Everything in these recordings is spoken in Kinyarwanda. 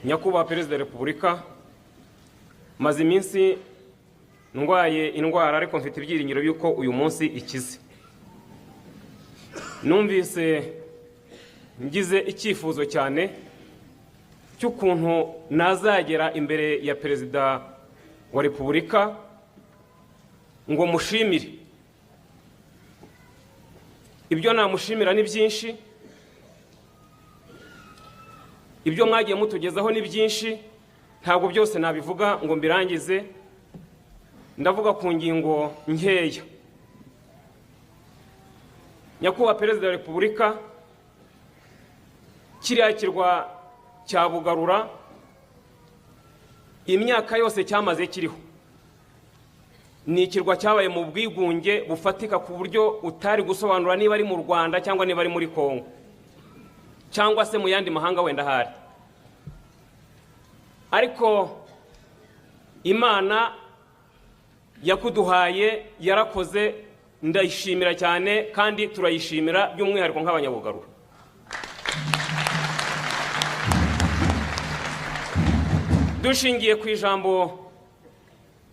Nyakubahwa Perezida wa Repubulika, maze iminsi ndwaye indwara ariko mfite ibyiringiro yuko uyu munsi ikize. Numvise ngize icyifuzo cyane cy'ukuntu nazagera imbere ya Perezida wa Repubulika ngo mushimire. Ibyo namushimira ni byinshi, ibyo mwagiye mutugezaho ni byinshi, ntabwo byose nabivuga ngo mbirangize. Ndavuga ku ngingo nkeya. Nyakubahwa Perezida wa Repubulika, kiriya kirwa cya Bugarura imyaka yose cyamaze kiriho, ni ikirwa cyabaye mu bwigunge bufatika ku buryo utari gusobanura niba ari mu Rwanda cyangwa niba ari muri Kongo cyangwa se mu yandi mahanga wenda hari. Ariko Imana yakuduhaye yarakoze, ndayishimira cyane kandi turayishimira by'umwihariko nk'abanyabugarura. Dushingiye ku ijambo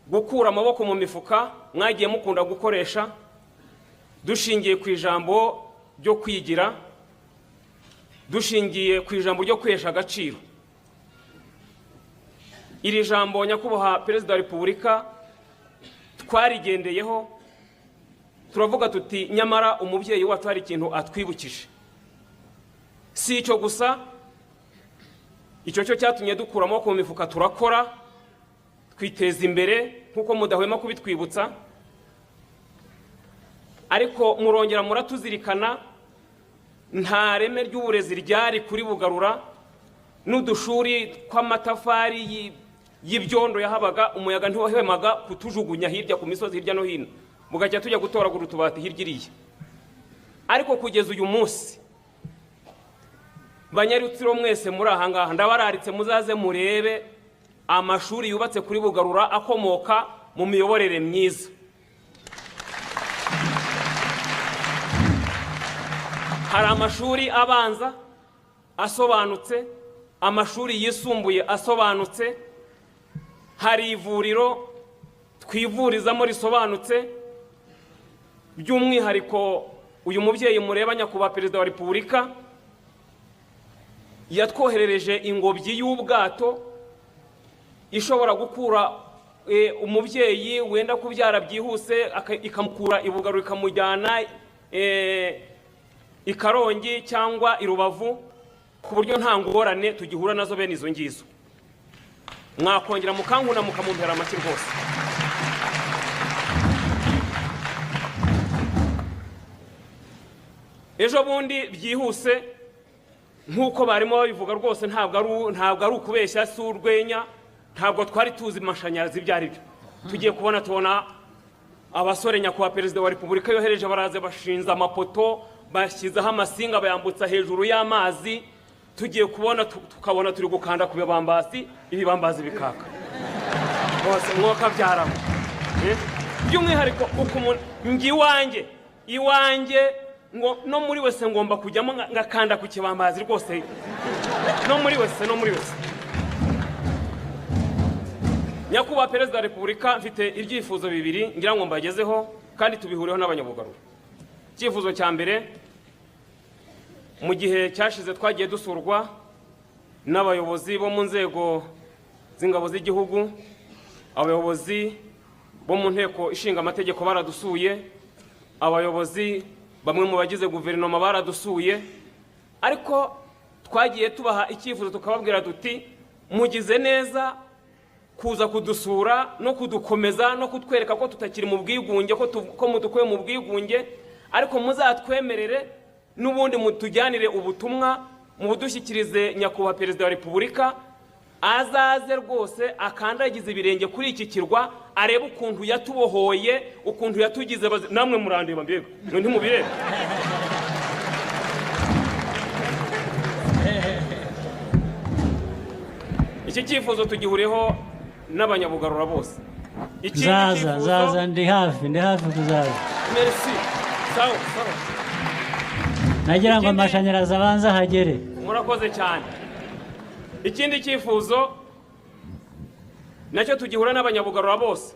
gukura amaboko mu mifuka mwagiye mukunda gukoresha, dushingiye ku ijambo ryo kwigira, dushingiye ku ijambo ryo kwesha agaciro. Iri jambo Nyakubahwa Perezida wa Repubulika twarigendeyeho, turavuga tuti nyamara umubyeyi wacu hari ikintu atwibukije. Si icyo gusa, icyo cyo cyatumye dukura amaboko mu mifuka, turakora twiteza imbere nkuko mudahwema kubitwibutsa. Ariko murongera muratuzirikana, nta reme ry'uburezi ryari kuri Bugarura, n'udushuri tw'amatafari y'ibyondo yahabaga, umuyaga ntiwahemaga kutujugunya hirya ku misozi hirya no hino, mugajya tujya gutoragura utubati hirya iriya. Ariko kugeza uyu munsi, Banyarutsiro mwese muri aha ngaha, ndabararitse muzaze murebe amashuri yubatse kuri Bugarura akomoka mu miyoborere myiza. Hari amashuri abanza asobanutse, amashuri yisumbuye asobanutse, hari ivuriro twivurizamo risobanutse. By'umwihariko uyu mubyeyi mureba Nyakubahwa Perezida wa Repubulika yatwoherereje ingobyi y'ubwato ishobora gukura umubyeyi wenda kubyara byihuse, ikamukura i Bugarura ikamujyana i Karongi cyangwa i Rubavu, ku buryo nta ngorane tugihura nazo bene izo ngizo. Mwakongera mukankuna mukamumpera amaki rwose. Ejo bundi byihuse nkuko barimo babivuga rwose, ntabwo ari ukubeshya, si urwenya, ntabwo twari tuzi amashanyarazi byari byo. Tugiye tubona abasore Nyakubahwa Perezida wa Repubulika yohereje, baraze bashinze amapoto, bashyizeho amasinga bayambutsa hejuru y'amazi. Tugiye tukabona turi gukanda ku bibambasi, ibibambazi bikaka bose mwoka byaramo. By'umwihariko iwanjye ngo no muri wese ngomba kujyamo ngakanda ku kibambazi rwose, no muri wese. Nyakubahwa Perezida wa Repubulika, mfite ibyifuzo bibiri ngira ngo mbagezeho kandi tubihuriyeho n'abanyabugarura. Icyifuzo cya mbere, mu gihe cyashize twagiye dusurwa n'abayobozi bo mu nzego z'ingabo z'igihugu, abayobozi bo mu nteko ishinga amategeko baradusuye, abayobozi bamwe mu bagize guverinoma baradusuye. Ariko twagiye tubaha icyifuzo tukababwira tuti mugize neza kuza kudusura no kudukomeza no kutwereka ko tutakiri mu bwigunge, ko mudukuye mu bwigunge, ariko muzatwemerere n'ubundi mutujyanire ubutumwa, mubudushyikirize Nyakubahwa Perezida wa Repubulika, azaze rwose akandagiza ibirenge kuri iki kirwa, arebe ukuntu yatubohoye, ukuntu yatugize. Namwe murandeba mbega ntimubirebe. Iki cyifuzo tugihuriyeho n'abanyabugarura bose. Zaza ndi hafi kuzaza. Merci. Sawa. Nagira ngo amashanyarazi abanza hagere. Murakoze cyane. ikindi cyifuzo nacyo tugihura n'abanyabugarura bose.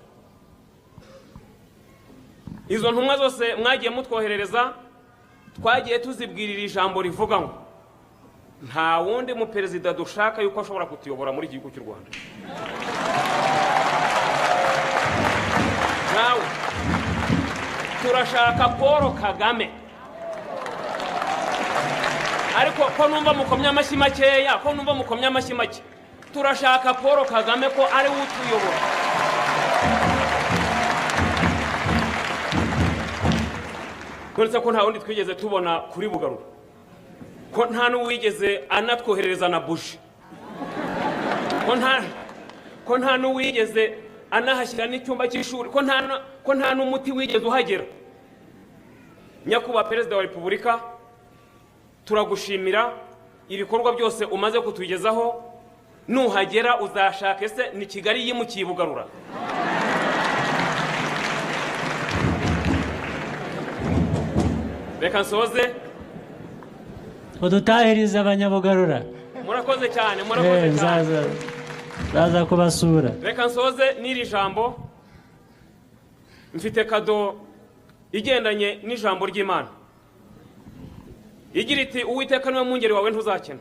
Izo ntumwa zose mwagiye mutwoherereza twagiye tuzibwirira ijambo rivuga ngo nta wundi mu perezida dushaka yuko ashobora kutuyobora muri igihugu cy'u Rwanda. Nawe turashaka Paul Kagame. Ariko ko numva mukomya amashyi makeya, ko numva mukomya amashyi make. Turashaka Paul Kagame ko ari we utuyobora. Uretse ko nta wundi twigeze tubona kuri Bugarura, ko nta n'uwigeze anatwoherereza na buji, ko nta n'uwigeze anahashyira n'icyumba cy'ishuri, ko nta n'umuti wigeze uhagera. Nyakubahwa Perezida wa Repubulika, turagushimira ibikorwa byose umaze kutugezaho. Nuhagera uzashaka ese ni Kigali yimukiye Bugarura. Reka nsoze udutahiriza abanyabugarura. Murakoze cyane, murakoze cyane. Zaza kubasura. Reka nsoze n'iri jambo. Mfite kado igendanye n'ijambo ry'Imana. Igira iti Uwiteka niwe mwungeri wawe ntuzakena.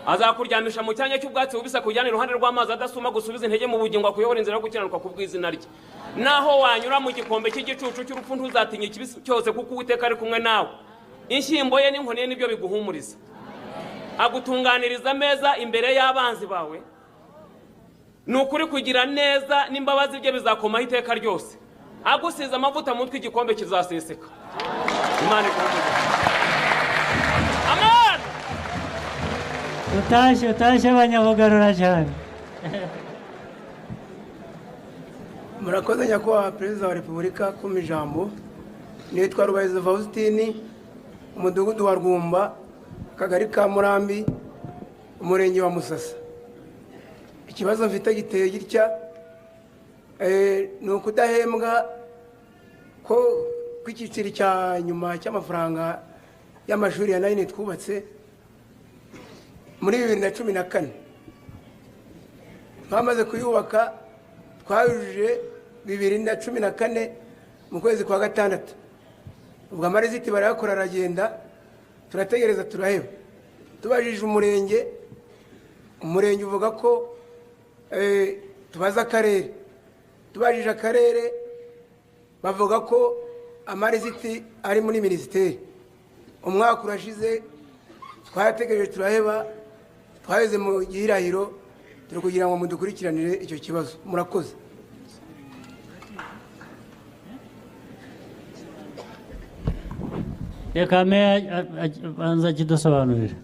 Azakuryamisha mu cyanya cy'ubwatsi bubisa kujyana iruhande rw'amazi adasuma, gusubiza intege mu bugingo, akuyobora inzira yo gukiranuka ku bw'izina rye. Naho wanyura mu gikombe cy'igicucu cy'urupfu ntuzatinya ikibi cyose, kuko Uwiteka ari kumwe nawe. Inshyimbo ye n'inkoni ye nibyo biguhumuriza. Agutunganiriza ameza imbere y'abanzi bawe. Ni ukuri kugira neza n'imbabazi bye bizakomaho iteka ryose. Agusize amavuta mu mutwe igikombe kizaseseka. Imana ikumve. Amen. Utashye abanyabugarura cyane. Murakoze nyakubahwa Perezida wa Repubulika kumpa ijambo. Nitwa Rubayiza Faustin, umudugudu wa Rwumba, akagari ka Murambi, umurenge wa Musasa. Ikibazo mfite giteye gitya, ni ukudahembwa ko kw'icyiciro cya nyuma cy'amafaranga y'amashuri ya 9 twubatse muri 2014. Twamaze kuyubaka, twayujuje 2014 mu kwezi kwa gatandatu. Ubwo amariziti barayakora aragenda, turategereza turaheba. Tubajije umurenge uvuga ko tubaza akarere. Tubajije akarere bavuga ko amariziti ari muri minisiteri. Umwaka urashize twategereje turaheba, twaheze mu gihirahiro, turi kugira ngo mudukurikiranire icyo kibazo. Murakoze. Reka meya banza kidusobanurira.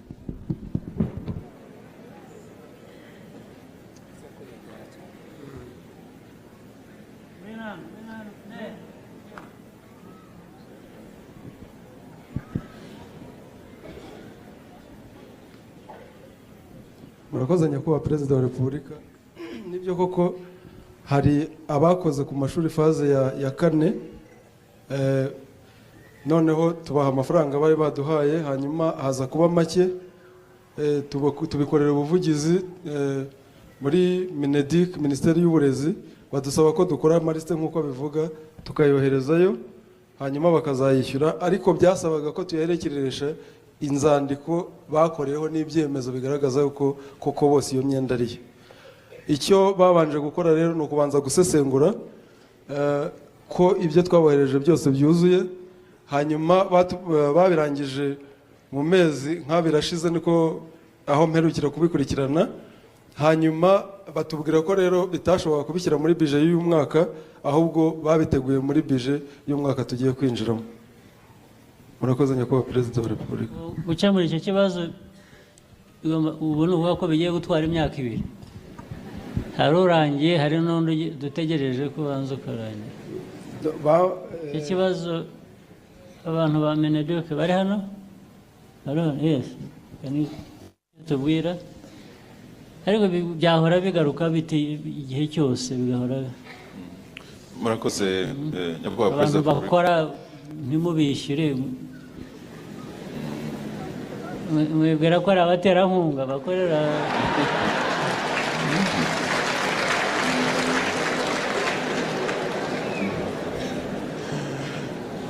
Murakoze nyakubahwa Perezida wa Repubulika. Nibyo koko hari abakoze ku mashuri faze ya 4, noneho tubaha amafaranga bari baduhaye, hanyuma haza kuba make. Tubikorera ubuvugizi muri Mineduc, Minisiteri y'Uburezi, badusaba ko dukora amaliste nk'uko bivuga, tukayoherezayo, hanyuma bakazayishyura. Ariko byasabaga ko tuyaherekeresha inzandiko bakoreyeho n'ibyemezo bigaragaza yuko koko bose iyo myenda ariyo. Icyo babanje gukora rero ni ukubanza gusesengura ko ibyo twabohereje byose byuzuye, hanyuma babirangije mu mezi nk'abiri ashize, niko aho mperukira kubikurikirana. Hanyuma batubwira ko rero bitashoboka kubishyira muri bije y'uyu mwaka, ahubwo babiteguye muri bije y'umwaka tugiye kwinjiramo. Murakoze nyakubahwa Perezida wa Repubulika. Gukemura icyo kibazo ubu ni ukuvuga ko bigiye gutwara imyaka 2. Hari urangiye, hari n'undi dutegereje ko banza ukarangira. Icyo kibazo abantu ba Mineduc bari hano? Yes. Tubwira. Ariko byahora bigaruka biti igihe cyose bigahora. Murakoze nyakubahwa Perezida. Bakora ntimubishyure. mwibwira ko ari abaterankunga bakorera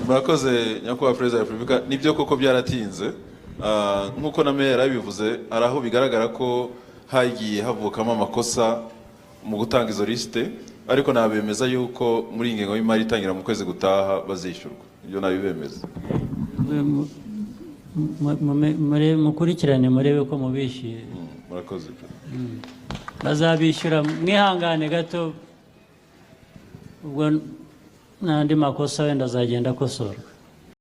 murakoze nyakubahwa perezida wa repubulika. Nibyo koko byaratinze, nk'uko na meya yarabivuze, hari aho bigaragara ko hagiye havukamo amakosa mu gutanga izo lisite, ariko nabemeza yuko muri iyi ngengo y'imari itangira mu kwezi gutaha bazishyurwa. Ibyo nabibemeza. mukurikirane murebe ko mubishyuye. Murakoze. Bazabishyura, mwihangane gato, ubwo n'andi makosa wenda azagenda akosorwa.